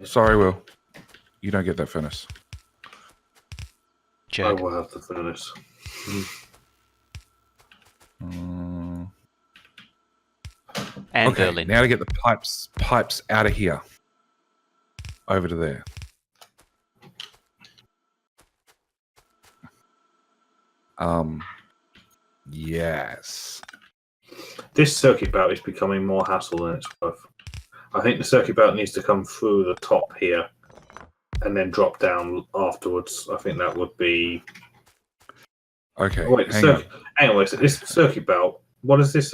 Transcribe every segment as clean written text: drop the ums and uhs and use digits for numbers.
Sorry, Will. You don't get that furnace. I will have the furnace. And okay, Berlin. now to get the pipes out of here. Over to there. Yes. This circuit belt is becoming more hassle than it's worth. I think the circuit belt needs to come through the top here and then drop down afterwards. I think that would be... Okay, Oh, wait, hang on. Anyway, so this circuit belt, what is this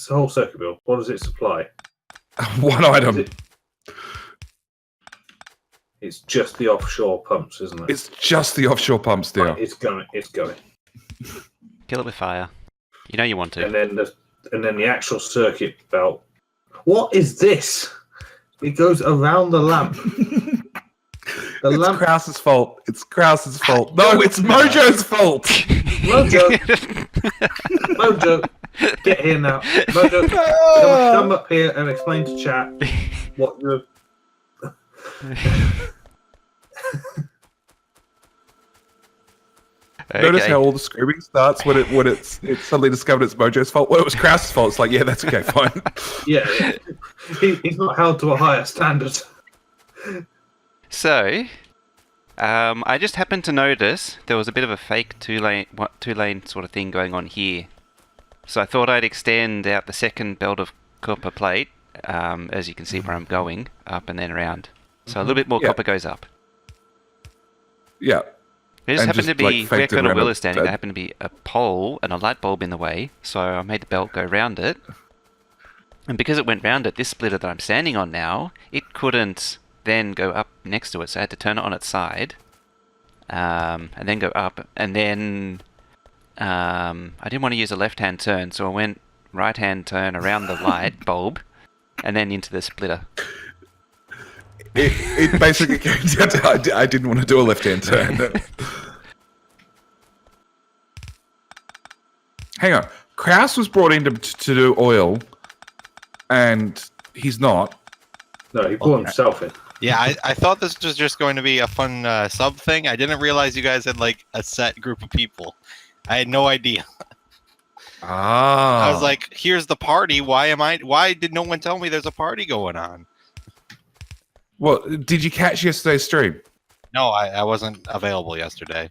whole circuit belt? What does it supply? One item. It's just the offshore pumps, isn't it? It's just the offshore pumps there. Right, it's going. Kill it with fire. You know you want to. And then the actual circuit belt. What is this? It goes around the lamp. It's Krause's fault. It's Krause's fault. No, it's Mojo's fault. Mojo, get here now. Mojo, come up here and explain to chat what the... Notice how all the screaming starts when it's suddenly discovered it's Mojo's fault. Well, it was Krause's fault. It's like, yeah, that's okay, fine. Yeah. He's not held to a higher standard. So, I just happened to notice there was a bit of a fake two-lane sort of thing going on here. So I thought I'd extend out the second belt of copper plate, as you can see where I'm going, up and then around. So a little bit more copper goes up. Yeah. It just happened to be, where Colonel Will is standing, that. there happened to be a pole and a light bulb in the way, so I made the belt go round it. And because it went round it, this splitter that I'm standing on now, it couldn't then go up next to it, so I had to turn it on its side, and then go up, and then I didn't want to use a left-hand turn, so I went right-hand turn around the light bulb, and then into the splitter. It basically came down to I didn't want to do a left-hand turn. Hang on. Krause was brought in to do oil, and he's not. No, he brought himself in. Yeah, I thought this was just going to be a fun sub thing. I didn't realize you guys had like a set group of people. I had no idea. I was like, here's the party. Why did no one tell me there's a party going on? Well, did you catch yesterday's stream? No, I wasn't available yesterday.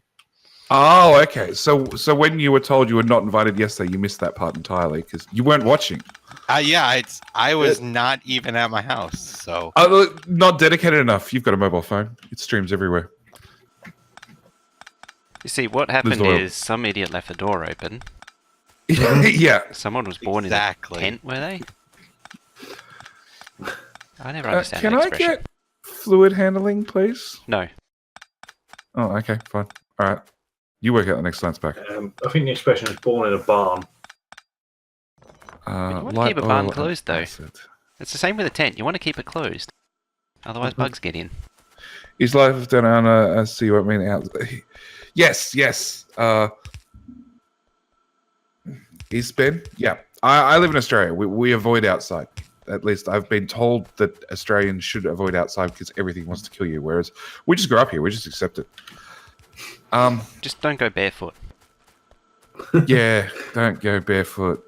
Oh, okay. So when you were told you were not invited yesterday, you missed that part entirely because you weren't watching. Yeah, I was not even at my house, so... Not dedicated enough. You've got a mobile phone. It streams everywhere. You see, what happened is some idiot left the door open. Yeah. Someone was born in a tent, were they? I never understand that expression. Can I get fluid handling, please? No. Oh, okay, fine. All right. You work out the next lines back. I think the expression is born in a barn. You want to keep a barn closed, though. It's the same with a tent. You want to keep it closed. Otherwise, bugs get in. Is life done on a see what I mean out? Yes. Is Ben? Yeah. I live in Australia. We avoid outside. At least I've been told that Australians should avoid outside because everything wants to kill you. Whereas we just grew up here. We just accept it. Just don't go barefoot. Yeah, don't go barefoot.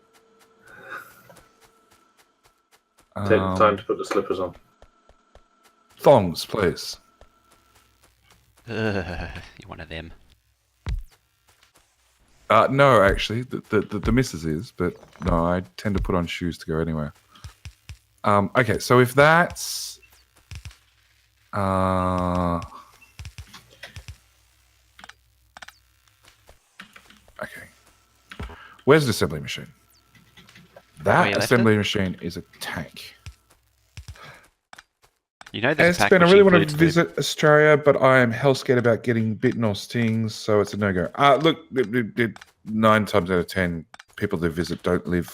Time to put the slippers on. Thongs, please. You're one of them. No, actually, the missus is, but no, I tend to put on shoes to go anywhere. Okay, so if that's... Okay. Where's the assembly machine? That assembly machine is a tank. You know there's a pack I really want to includes visit Australia, but I am hell scared about getting bitten or stings, so it's a no-go. Look, 9 times out of 10, people that visit don't leave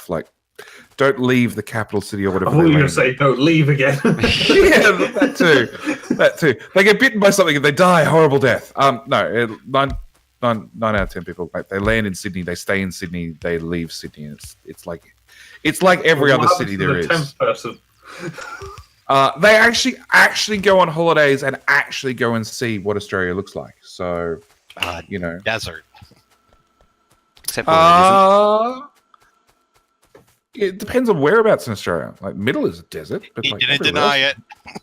the capital city or whatever. I thought you were going to say don't leave again. Yeah, that too. They get bitten by something and they die a horrible death. No, 9 out of 10 people, they land in Sydney, they stay in Sydney, they leave Sydney. It's like every other city there is. 10th person? They actually go on holidays and actually go and see what Australia looks like. So, you know, Desert. Except for it isn't. it depends on whereabouts in Australia. Like middle is a desert, but He like didn't everywhere deny else- it.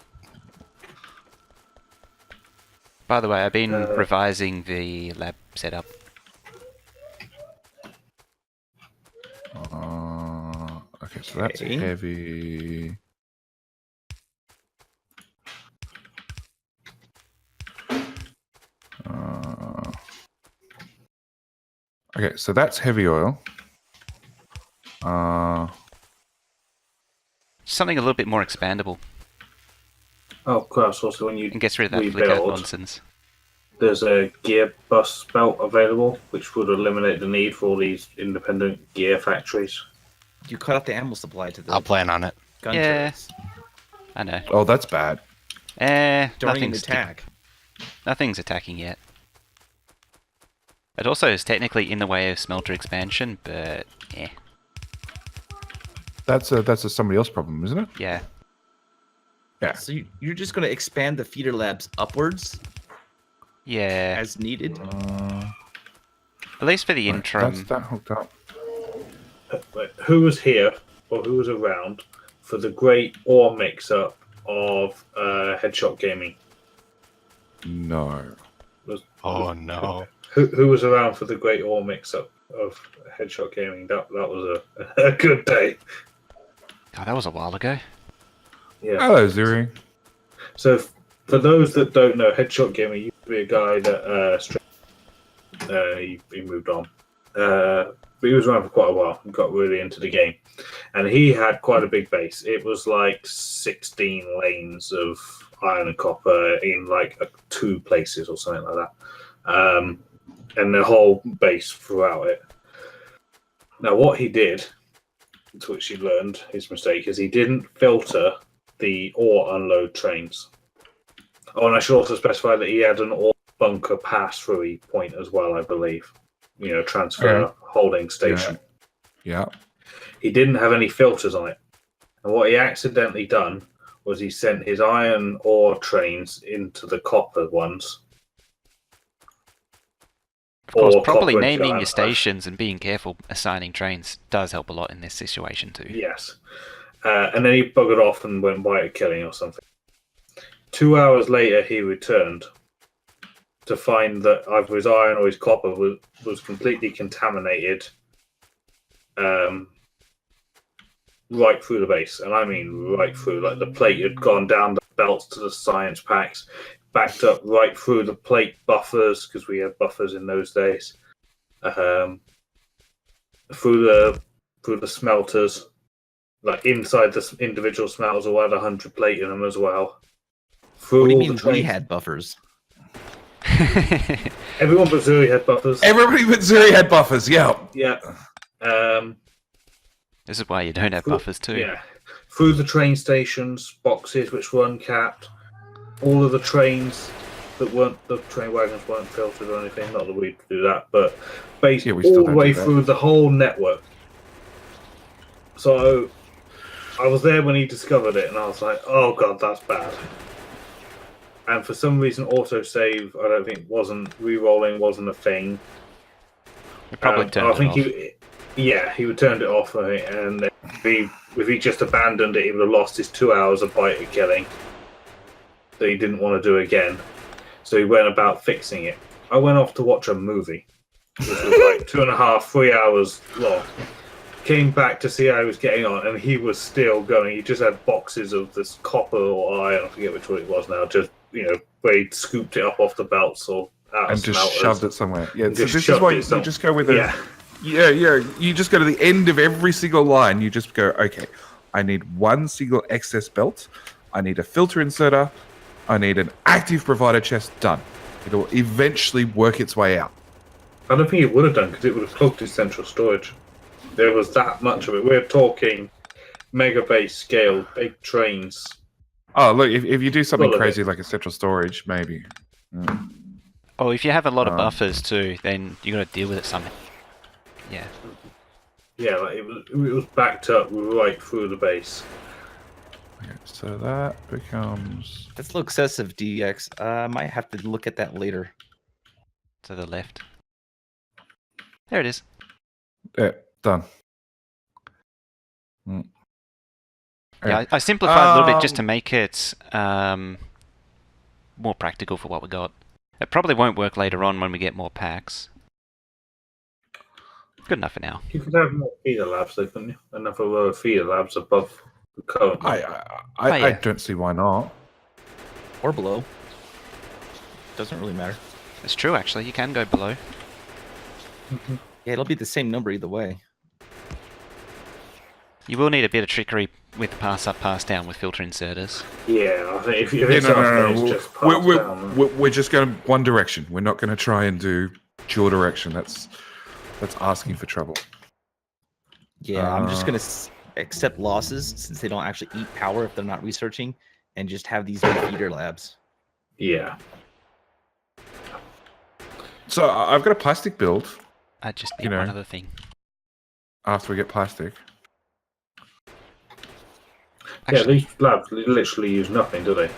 By the way, I've been revising the lab setup. Okay, so that's Okay. heavy. Okay, so that's heavy oil. Something a little bit more expandable Oh, of course. Also, when you and gets rid of that flicker rebuild, nonsense. there's a gear bus belt available, which would eliminate the need for all these independent gear factories. You cut off the ammo supply to the I'll plan on it. gun Yeah. turrets I know. Oh, that's bad. during an Nothing's attack. Nothing's attacking yet. It also is technically in the way of smelter expansion, but yeah, That's a somebody else's problem, isn't it? yeah. Yeah. So you're just going to expand the feeder labs upwards Yeah. as needed. At least for the interim. That's that hooked up. Who was here or who was around for the great ore mix-up of Headshot Gaming? No. Oh no. Who was around for the great ore mix-up of Headshot Gaming? That was a good day. God, that was a while ago. Yeah. Hello, Zuri. So for those that don't know, Headshot Gaming used to be a guy that he moved on. But he was around for quite a while and got really into the game. And he had quite a big base. It was like 16 lanes of iron and copper in like 2 places or something like that. And the whole base throughout it. Now, what he did, to which he learned his mistake, is he didn't filter the ore unload trains. Oh, and I should also specify that he had an ore bunker pass-through point as well, I believe. You know, transfer holding station. Yeah. He didn't have any filters on it. And what he accidentally done was he sent his iron ore trains into the copper ones. Of course, Or properly copper naming giant your stations and being careful assigning trains does help a lot in this situation too. Yes. And then he buggered off and went by a killing or something. 2 hours later, he returned to find that either his iron or his copper was completely contaminated right through the base. And I mean right through. Like the plate had gone down the belts to the science packs, backed up right through the plate buffers, because we had buffers in those days, through the smelters. Like inside the individual smelters, all had 100 plate in them as well. Through What do you all mean the trains. we had buffers? Everyone but Zuri had buffers. Everybody but Zuri had buffers. Yeah. Yeah. This is why you don't have buffers too. Yeah. Through the train stations, boxes which were uncapped, all of the trains that weren't, the train wagons weren't filtered or anything. Not that we'd do that, but basically we still all the don't way do that. through the whole network. So I was there when he discovered it, and I was like, "Oh god, that's bad." And for some reason, autosave I don't think re-rolling wasn't a thing. We probably turned I think it off. he would turned it off, I think, and if he just abandoned it, he would have lost his 2 hours of biter killing that he didn't want to do again. So he went about fixing it. I went off to watch a movie, which was like 2.5, 3 hours long. Came back to see how he was getting on, and he was still going. He just had boxes of this copper or iron, I forget which one it was now, just, you know, where he scooped it up off the belts or out And of just smelters. shoved it somewhere. Yeah. And So just this is shoved why it you some- just go with a. Yeah. Yeah. You just go to the end of every single line. You just go, okay, I need one single excess belt. I need a filter inserter. I need an active provider chest. Done. It'll eventually work its way out. I don't think it would have done, because it would have clogged his central storage. There was that much of it. We're talking mega base scale, big trains. Oh, look, if you do something Full of crazy like a central storage, maybe. Oh, if you have a lot of buffers too, then you got to deal with it somehow. Yeah. Yeah, like it was backed up right through the base. Okay, so that becomes. That's a little excessive, DX. I might have to look at that later. To the left. There it is. Yeah, done. Mm. Yeah, I simplified a little bit just to Um, make it more practical for what we got. It probably won't work later on when we get more packs. Good enough for now. You could have more feeder labs, though, couldn't you? Enough of lower feeder labs above the current one. I yeah. don't see why not. Or below. Doesn't really matter. It's true, actually. You can go below. Yeah, it'll be the same number either way. You will need a bit of trickery with pass up, pass down with filter inserters. Yeah, I think if Yeah, it's no. it's just passed down. We're just going one direction. We're not going to try and do dual direction. That's asking for trouble. Yeah, I'm just gonna accept losses since they don't actually eat power if they're not researching, and just have these be feeder labs. Yeah. So I've got a plastic build I just need You know. one other thing. after we get plastic. Yeah, Actually, these labs literally use nothing, do they?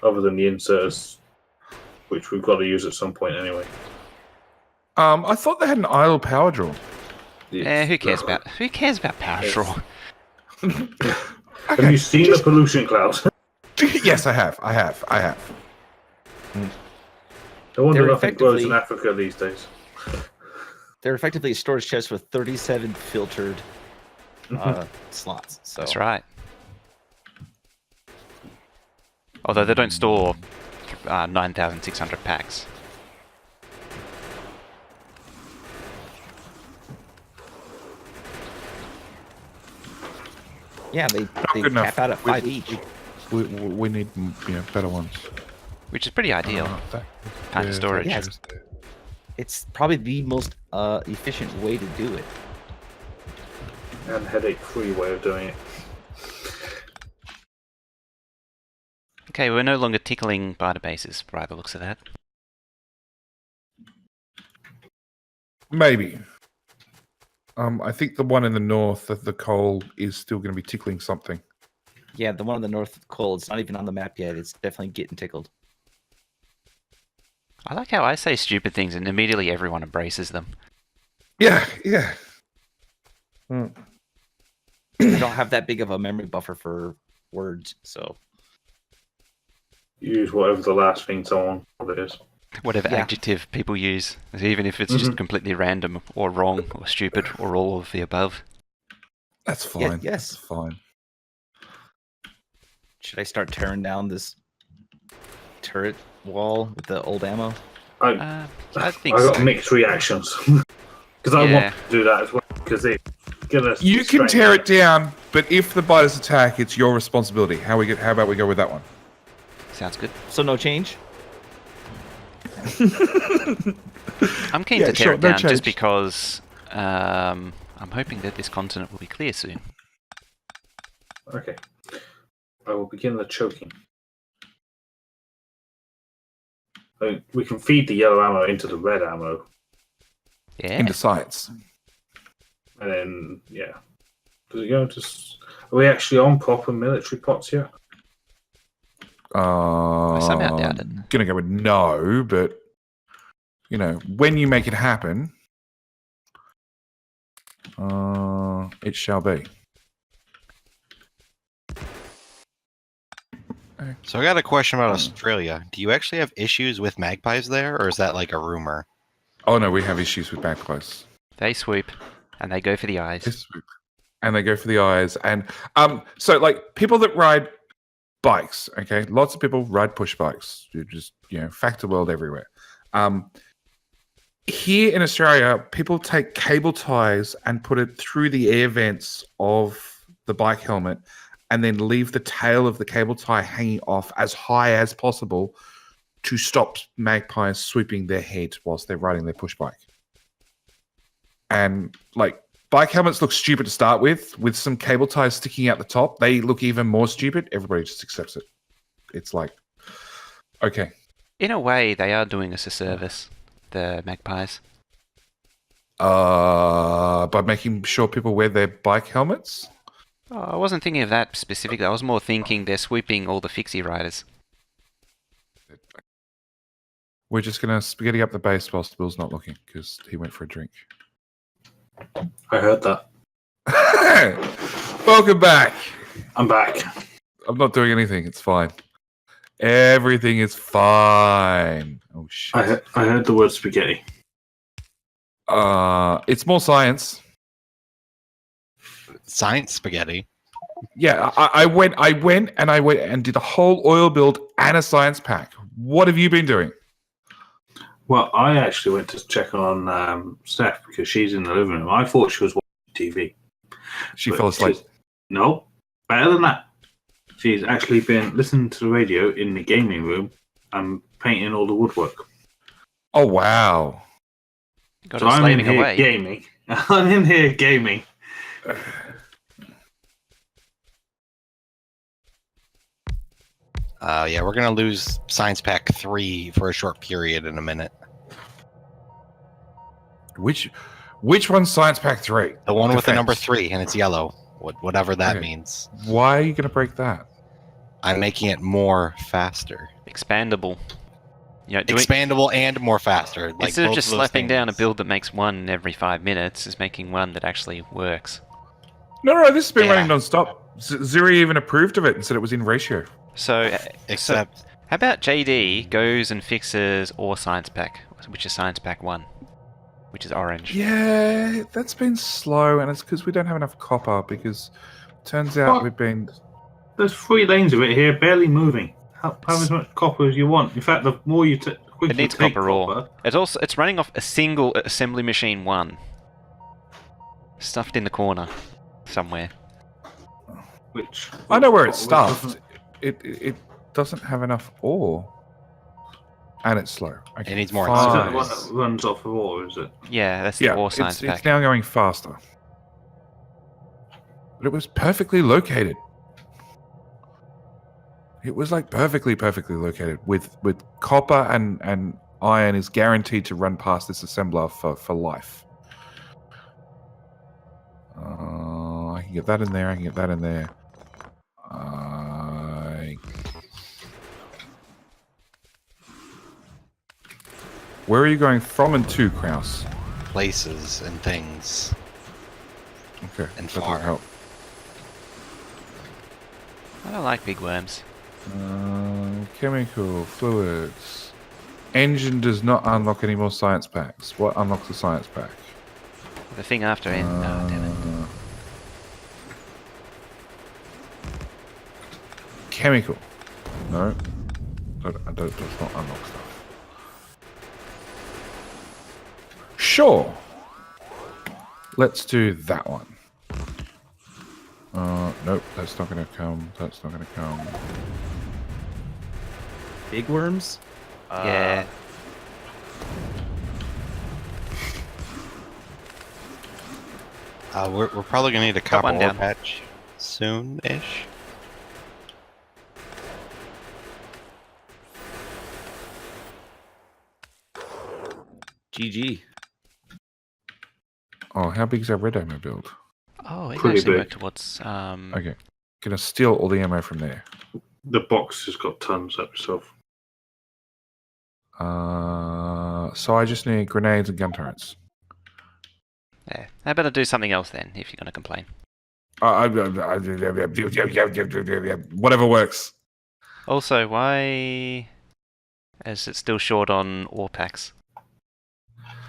Other than the inserters, which we've got to use at some point anyway. I thought they had an idle power draw. who cares about power Yes. draw? Have you seen the pollution clouds? Yes, I have. No wonder They're nothing grows in effectively- Africa these days. They're effectively a storage chest with 37 filtered slots. So That's right. Although they don't store 9,600 packs. yeah, they good enough. cap out at 5 each. We need better ones. Which is pretty ideal. Kind of storage. Yeah, it's probably the most efficient way to do it. And headache-free way of doing it. Okay, we're no longer tickling biter bases by the looks of that. Maybe. I think the one in the north, the coal, is still going to be tickling something. Yeah, the one on the North Pole, it's not even on the map yet. It's definitely getting tickled. I like how I say stupid things and immediately everyone embraces them. Yeah. I don't have that big of a memory buffer for words, so Use whatever the last thing someone is. Whatever Yeah. adjective people use, even if it's just completely random or wrong or stupid or all of the above. That's fine. yes. That's fine. should I start tearing down this turret wall with the old ammo? I think I got so. mixed reactions. Because I Yeah. want to do that as well. Because it's gonna. You can tear it down, but if the biters attack, it's your responsibility. How about we go with that one? Sounds good. So no change? I'm keen Yeah, to tear sure, it no down just change. because I'm hoping that this continent will be clear soon. Okay. I will begin the choking. We can feed the yellow ammo into the red ammo, Yeah. Into sights. and then yeah. Does it go into? Are we actually on proper military pots yet? I somehow doubt it. Gonna go with no, but when you make it happen, it shall be. So I got a question about Australia. Do you actually have issues with magpies there, or is that like a rumor? Oh no, we have issues with magpies. They swoop and they go for the eyes. They swoop, and they go for the eyes, and so like people that ride bikes, okay, lots of people ride push bikes. You just factor world everywhere. Here in Australia, people take cable ties and put it through the air vents of the bike helmet, and then leave the tail of the cable tie hanging off as high as possible to stop magpies sweeping their head whilst they're riding their push bike. And like bike helmets look stupid to start with some cable ties sticking out the top. They look even more stupid. Everybody just accepts it. It's like, okay. In a way, they are doing us a service, the magpies. By making sure people wear their bike helmets. Oh, I wasn't thinking of that specifically. I was more thinking they're sweeping all the fixie riders. We're just gonna spaghetti up the base whilst Bill's not looking because he went for a drink. I heard that. Welcome back. I'm back. I'm not doing anything. It's fine. Everything is fine. Oh shit. I heard the word spaghetti. It's more science. Science spaghetti. Yeah, I went and did a whole oil build and a science pack. What have you been doing? Well, I actually went to check on Steph because she's in the living room. I thought she was watching TV. She But fell asleep. No, better than that. She's actually been listening to the radio in the gaming room and painting all the woodwork. Oh wow. Got So her I'm in slaving here away. gaming. I'm in here gaming. Yeah, we're gonna lose Science Pack 3 for a short period in a minute. Which one's science pack 3? The one with the number Defense. 3, and it's yellow. Whatever that Okay. means. Why are you gonna break that? I'm making it more faster. Expandable. You know, Expandable and more faster. Like instead of both just of those slapping down a things. build that makes one every 5 minutes, is making one that actually works. No, this has been Yeah. running non-stop. Zuri even approved of it and said it was in ratio. So, Except how about JD goes and fixes Ore Science Pack, which is Science Pack 1, which is orange. Yeah, that's been slow, and it's because we don't have enough copper. Because turns out What? we've been. There's 3 lanes of it here, barely moving. Have as much copper as you want. In fact, the more you quicker It needs you take copper ore. It's running off a single assembly machine 1, stuffed in the corner somewhere. which I know where which it's stuffed. doesn't- It doesn't have enough ore, and it's slow. Okay, It needs more Is that fine. the one that runs off of ore, is it? Yeah, that's the Yeah, Ore Science it's Pack. now going faster. But it was perfectly located. It was like perfectly located with copper and iron is guaranteed to run past this assembler for life. I can get that in there. I can get that in there. Where are you going from and to, Kraus? places and things. Okay, And that far. doesn't help. I don't like big worms. Chemical, fluids. Engine does not unlock any more science packs. What unlocks a science pack? The thing after it. Oh, damn it. Chemical. No. That does not unlock stuff. Sure. Let's do that one. Nope, that's not going to come. That's not going to come. Big worms? Yeah. We're probably gonna need a Got copper one ore down. patch soon-ish. GG. Oh, how big is our red ammo build? Oh, it Pretty actually big. worked towards. Okay. Gonna steal all the ammo from there. The box has got tons of itself. So I just need grenades and gun turrets. Yeah. How about I do something else then, if you're going to complain? Whatever works. Also, why is it still short on ore packs?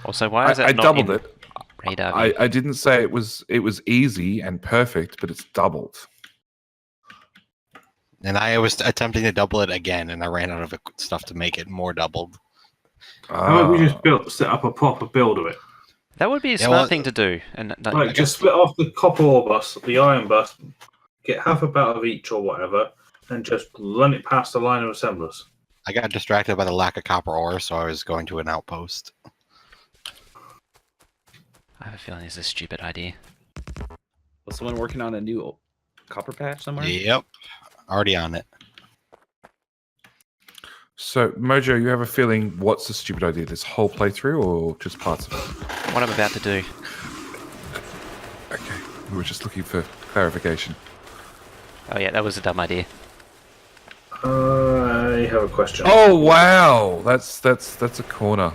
Also, why is I it not doubled in it. radar? I didn't say it was easy and perfect, but it's doubled. And I was attempting to double it again, and I ran out of stuff to make it more doubled. How about we just set up a proper build of it? That would be a Yeah, smart well- thing to do. And Like, just split off the copper ore bus, the iron bus, get half a barrel of each or whatever, and just run it past the line of assemblers. I got distracted by the lack of copper ore, so I was going to an outpost. I have a feeling it's a stupid idea. Was someone working on a new copper patch somewhere? Yep, already on it. So, Mojo, you have a feeling what's the stupid idea? This whole playthrough or just parts of it? What I'm about to do. Okay. We were just looking for clarification. Oh yeah, that was a dumb idea. I have a question. Oh wow, that's a corner.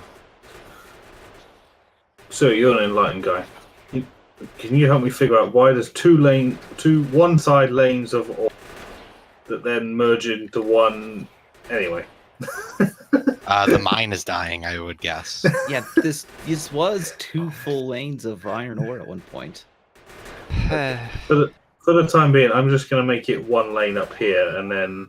So you're an enlightened guy. Can you help me figure out why there's two one-side lanes of oil that then merge into one? Anyway. The mine is dying, I would guess. Yeah, this was 2 full lanes of iron ore at one point. For the time being, I'm just going to make it one lane up here, and then